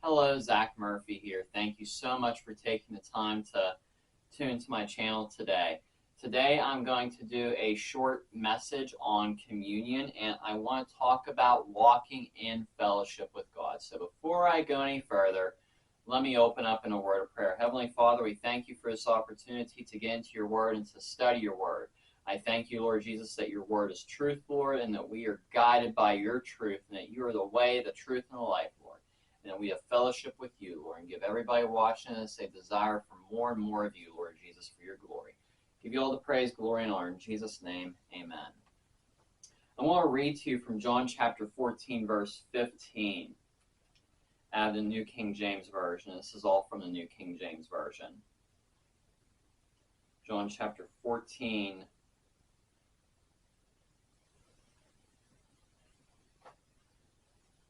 Hello, Zach Murphy here. Thank you so much for taking the time to tune to my channel today. Today I'm going to do a short message on communion, and I want to talk about walking in fellowship with God. So before I go any further, let me open up in a word of prayer. Heavenly Father, we thank you for this opportunity to get into your word and to study your word. I thank you, Lord Jesus, that your word is truth, Lord, and that we are guided by your truth, and that you are the way, the truth, and the life, Lord. And that we have fellowship with you, Lord, and give everybody watching us a desire for more and more of you, Lord Jesus, for your glory. Give you all the praise, glory, and honor. In Jesus' name, amen. I want to read to you from John chapter 14, verse 15, out of the New King James Version. This is all from the New King James Version. John chapter 14,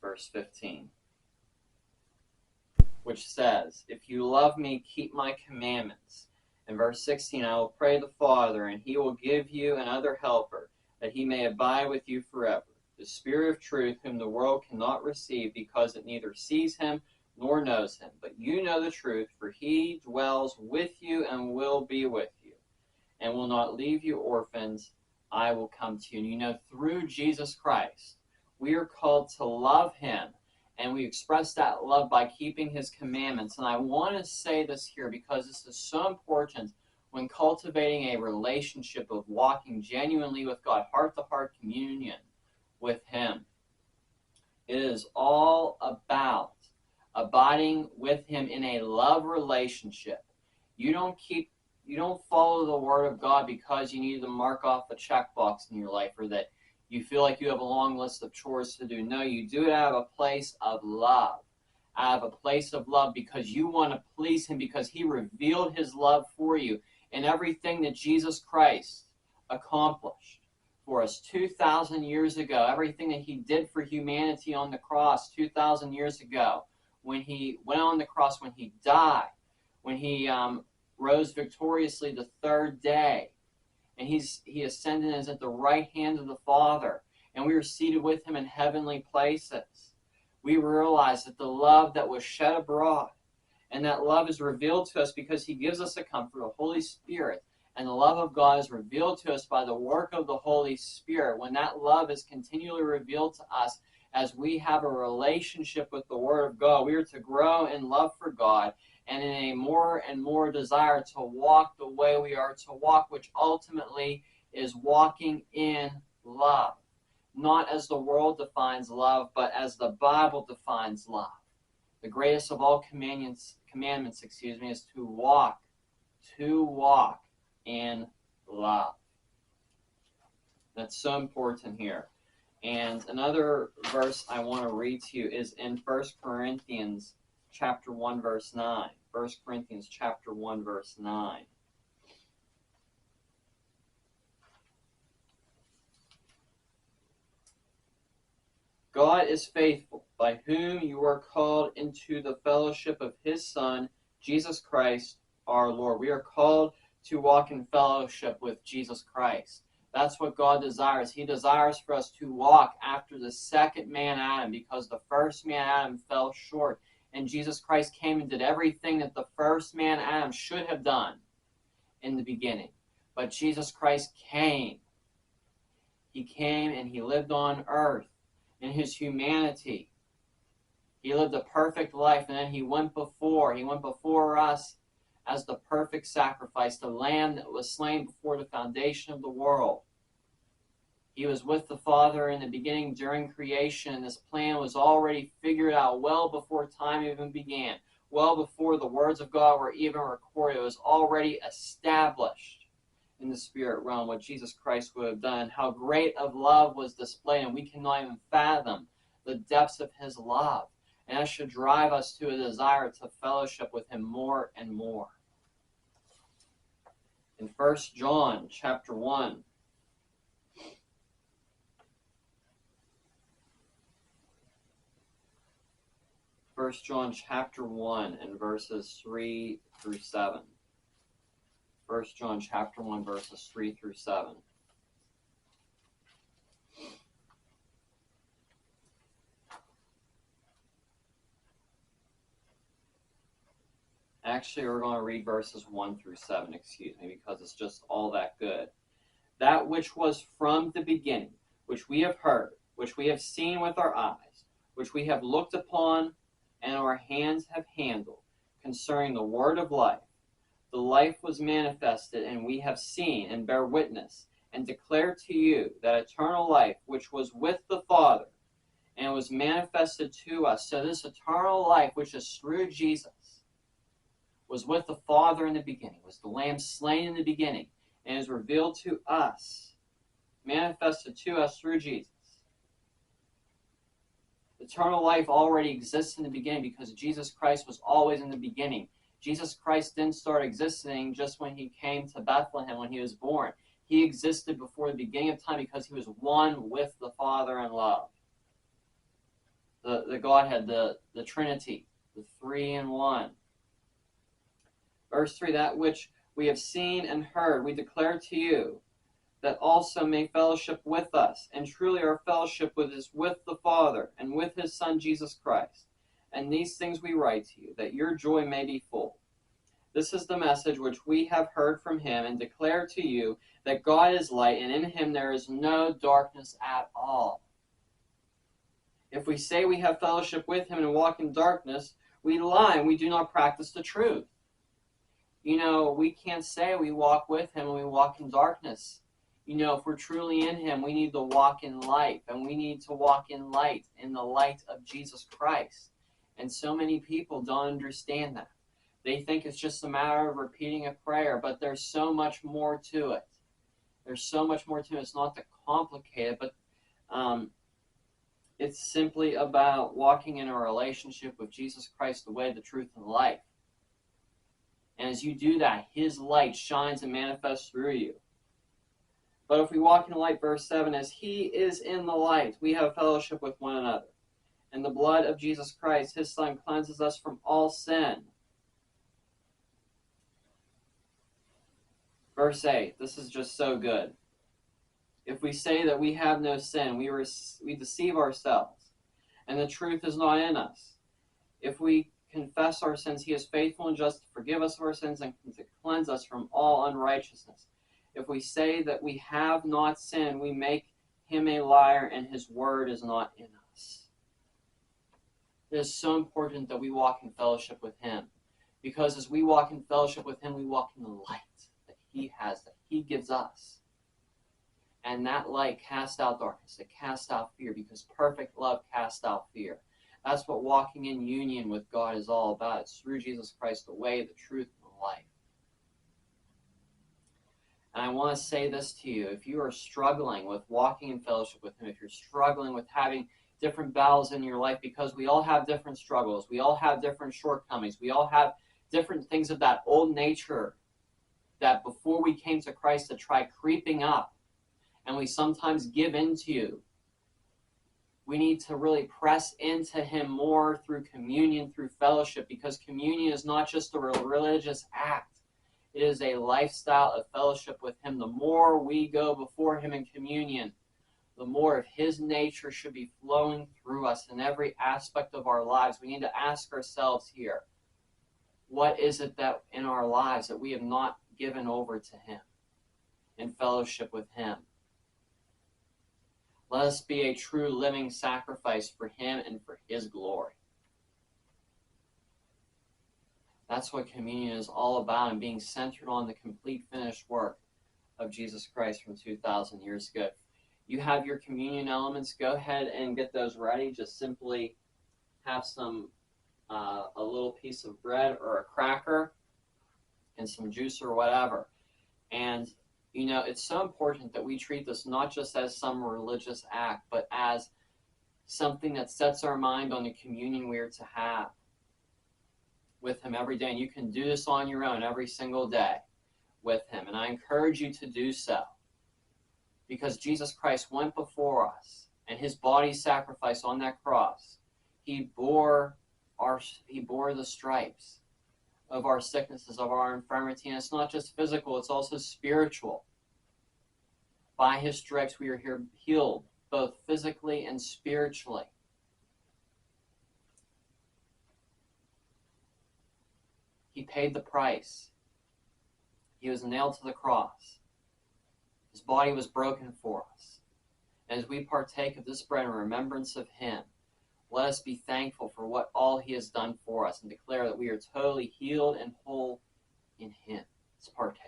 verse 15. Which says, "If you love me, keep my commandments." In verse 16, "I will pray the Father, and he will give you another helper, that he may abide with you forever, the Spirit of truth, whom the world cannot receive, because it neither sees him nor knows him. But you know the truth, for he dwells with you and will be with you, and will not leave you orphans. I will come to you." And you know, through Jesus Christ, we are called to love him. And we express that love by keeping his commandments. And I want to say this here because this is so important when cultivating a relationship of walking genuinely with God, heart-to-heart communion with him. It is all about abiding with him in a love relationship. You don't follow the word of God because you need to mark off a checkbox in your life, or that you feel like you have a long list of chores to do. No, you do it out of a place of love. Out of a place of love because you want to please him, because he revealed his love for you in everything that Jesus Christ accomplished for us 2,000 years ago. Everything that he did for humanity on the cross 2,000 years ago. When he went on the cross, when he died, when he rose victoriously the third day. And he ascended and is at the right hand of the Father. And we are seated with him in heavenly places. We realize that the love that was shed abroad, and that love is revealed to us because he gives us a comfort, the Holy Spirit. And the love of God is revealed to us by the work of the Holy Spirit. When that love is continually revealed to us as we have a relationship with the Word of God, we are to grow in love for God, and in a more and more desire to walk the way we are to walk, which ultimately is walking in love. Not as the world defines love, but as the Bible defines love. The greatest of all commandments, is to walk in love. That's so important here. And another verse I want to read to you is in 1 Corinthians chapter 1, verse 9. 1 Corinthians chapter 1, verse 9. "God is faithful, by whom you are called into the fellowship of his Son, Jesus Christ, our Lord." We are called to walk in fellowship with Jesus Christ. That's what God desires. He desires for us to walk after the second man, Adam, because the first man, Adam, fell short. And Jesus Christ came and did everything that the first man, Adam, should have done in the beginning. But Jesus Christ came. He came and he lived on earth in his humanity. He lived a perfect life, and then he went before us as the perfect sacrifice, the lamb that was slain before the foundation of the world. He was with the Father in the beginning during creation, and this plan was already figured out well before time even began, well before the words of God were even recorded. It was already established in the spirit realm what Jesus Christ would have done. How great of love was displayed, and we cannot even fathom the depths of his love. And that should drive us to a desire to fellowship with him more and more. In 1 John chapter 1, First John chapter 1 and verses 3 through 7. 1 John chapter 1, verses 3 through 7. Actually, we're going to read verses 1 through 7, excuse me, because it's just all that good. That which was from the beginning, which we have heard, which we have seen with our eyes, which we have looked upon, and our hands have handled, concerning the word of life. The life was manifested, and we have seen and bear witness, and declare to you that eternal life which was with the Father, and was manifested to us. So this eternal life, which is through Jesus, was with the Father in the beginning, was the Lamb slain in the beginning, and is revealed to us, manifested to us through Jesus. Eternal life already exists in the beginning because Jesus Christ was always in the beginning. Jesus Christ didn't start existing just when he came to Bethlehem, when he was born. He existed before the beginning of time because he was one with the Father in love. The Godhead, the Trinity, the three in one. Verse 3, that which we have seen and heard, we declare to you, that also may fellowship with us. And truly our fellowship is with the Father and with his Son Jesus Christ. And these things we write to you, that your joy may be full. This is the message which we have heard from him and declare to you, that God is light, and in him there is no darkness at all. If we say we have fellowship with him and walk in darkness, we lie and we do not practice the truth. You know, we can't say we walk with him and we walk in darkness. You know, if we're truly in him, we need to walk in light, and we need to walk in light, in the light of Jesus Christ. And so many people don't understand that. They think it's just a matter of repeating a prayer, but there's so much more to it. There's so much more to it. It's not that complicated, but it's simply about walking in a relationship with Jesus Christ, the way, the truth, and the life. And as you do that, his light shines and manifests through you. But if we walk in the light, verse 7, as he is in the light, we have fellowship with one another. And the blood of Jesus Christ, his Son, cleanses us from all sin. Verse 8, this is just so good. If we say that we have no sin, we deceive ourselves, and the truth is not in us. If we confess our sins, he is faithful and just to forgive us of our sins and to cleanse us from all unrighteousness. If we say that we have not sinned, we make him a liar, and his word is not in us. It is so important that we walk in fellowship with him, because as we walk in fellowship with him, we walk in the light that he has, that he gives us. And that light casts out darkness. It casts out fear, because perfect love casts out fear. That's what walking in union with God is all about. It's through Jesus Christ, the way, the truth, and the life. And I want to say this to you. If you are struggling with walking in fellowship with him, if you're struggling with having different battles in your life, because we all have different struggles, we all have different shortcomings, we all have different things of that old nature that before we came to Christ that try creeping up, and we sometimes give into. We need to really press into him more through communion, through fellowship, because communion is not just a religious act. It is a lifestyle of fellowship with him. The more we go before him in communion, the more of his nature should be flowing through us in every aspect of our lives. We need to ask ourselves here, what is it that in our lives that we have not given over to him in fellowship with him? Let us be a true living sacrifice for him and for his glory. That's what communion is all about, and being centered on the complete finished work of Jesus Christ from 2,000 years ago. You have your communion elements. Go ahead and get those ready. Just simply have some, a little piece of bread or a cracker and some juice or whatever. And you know, it's so important that we treat this not just as some religious act, but as something that sets our mind on the communion we are to have with him every day. And you can do this on your own every single day with him. And I encourage you to do so, because Jesus Christ went before us, and his body sacrifice on that cross. He bore the stripes of our sicknesses, of our infirmity. And it's not just physical, it's also spiritual. By his stripes we are here healed, both physically and spiritually. He paid the price. He was nailed to the cross. His body was broken for us. And as we partake of this bread in remembrance of him, let us be thankful for what all he has done for us and declare that we are totally healed and whole in him. Let's partake.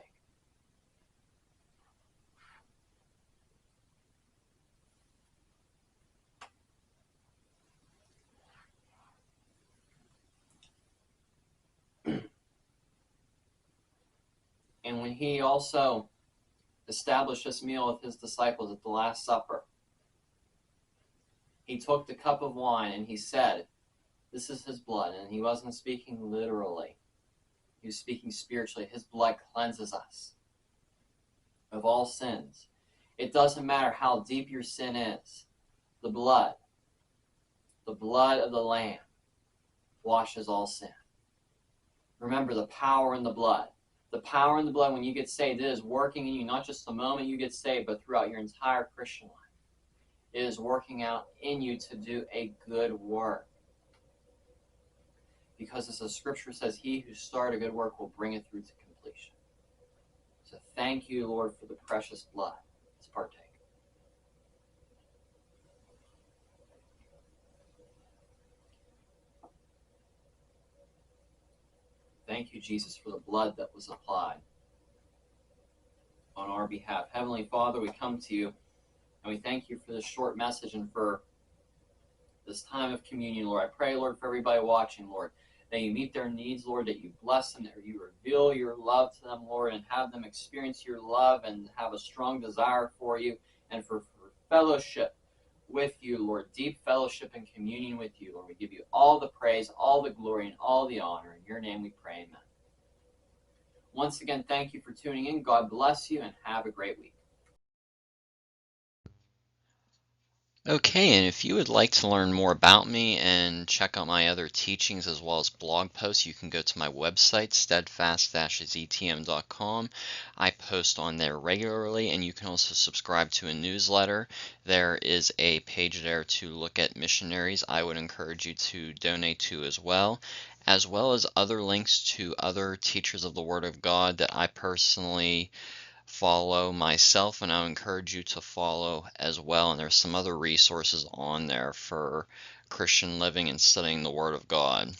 And when he also established this meal with his disciples at the Last Supper, he took the cup of wine and he said, this is his blood. And he wasn't speaking literally. He was speaking spiritually. His blood cleanses us of all sins. It doesn't matter how deep your sin is. The blood of the Lamb washes all sin. Remember the power in the blood. The power in the blood when you get saved, it is working in you, not just the moment you get saved, but throughout your entire Christian life. It is working out in you to do a good work. Because as the scripture says, he who started a good work will bring it through to completion. So thank you, Lord, for the precious blood. Let's partake. Thank you, Jesus, for the blood that was applied on our behalf. Heavenly Father, we come to you and we thank you for this short message and for this time of communion, Lord. I pray, Lord, for everybody watching, Lord, that you meet their needs, Lord, that you bless them, that you reveal your love to them, Lord, and have them experience your love and have a strong desire for you and for fellowship with you, Lord, deep fellowship and communion with you, Lord. We give you all the praise, all the glory, and all the honor. In your name we pray, amen. Once again, thank you for tuning in. God bless you and have a great week. Okay, and if you would like to learn more about me and check out my other teachings as well as blog posts, you can go to my website, steadfast-zetm.com. I post on there regularly, and you can also subscribe to a newsletter. There is a page there to look at missionaries I would encourage you to donate to as well as other links to other teachers of the Word of God that I personally follow myself, and I encourage you to follow as well. And there's some other resources on there for Christian living and studying the Word of God.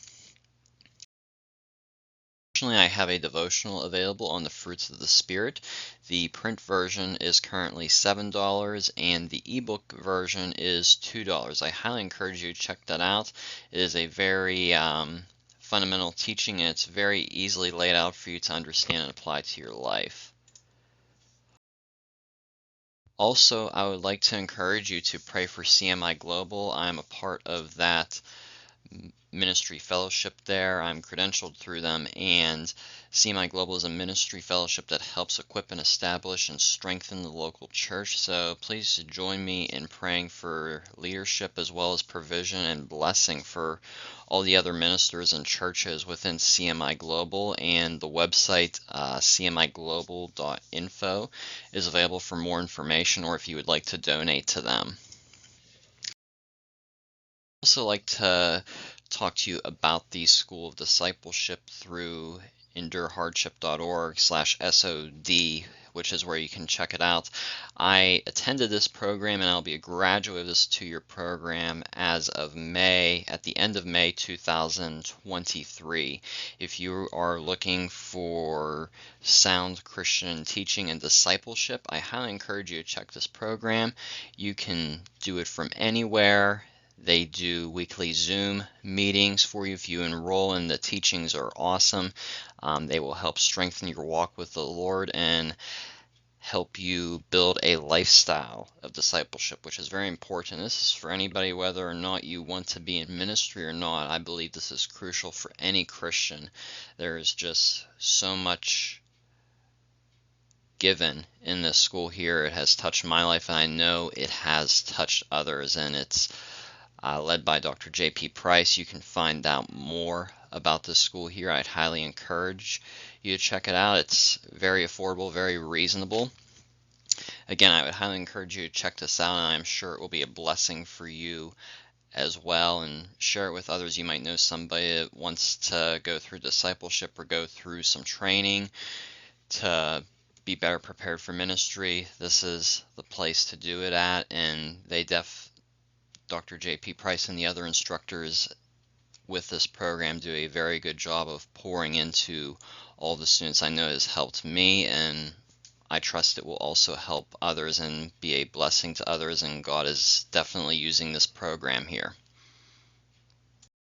Additionally, I have a devotional available on the fruits of the Spirit. The print version is currently $7 and the ebook version is $2. I highly encourage you to check that out. It is a very fundamental teaching, and it's very easily laid out for you to understand and apply to your life. Also, I would like to encourage you to pray for CMI Global. I'm a part of that ministry fellowship there. I'm credentialed through them, and CMI Global is a ministry fellowship that helps equip and establish and strengthen the local church. So please join me in praying for leadership as well as provision and blessing for all the other ministers and churches within CMI Global. And the website cmiglobal.info is available for more information, or if you would like to donate to them. I'd also like to talk to you about the School of Discipleship through endurehardship.org/SOD, which is where you can check it out. I attended this program, and I'll be a graduate of this two-year program as of May, at the end of May 2023. If you are looking for sound Christian teaching and discipleship, I highly encourage you to check this program. You can do it from anywhere. They do weekly Zoom meetings for you if you enroll, and the teachings are awesome. They will help strengthen your walk with the Lord and help you build a lifestyle of discipleship, which is very important. This is for anybody, whether or not you want to be in ministry or not. I believe this is crucial for any Christian. There is just so much given in this school here. It has touched my life, and I know it has touched others, and it's led by Dr. J.P. Price. You can find out more about this school here. I'd highly encourage you to check it out. It's very affordable, very reasonable. Again, I would highly encourage you to check this out, and I'm sure it will be a blessing for you as well and share it with others. You might know somebody that wants to go through discipleship or go through some training to be better prepared for ministry. This is the place to do it at, and Dr. J.P. Price and the other instructors with this program do a very good job of pouring into all the students. I know it has helped me, and I trust it will also help others and be a blessing to others, and God is definitely using this program here.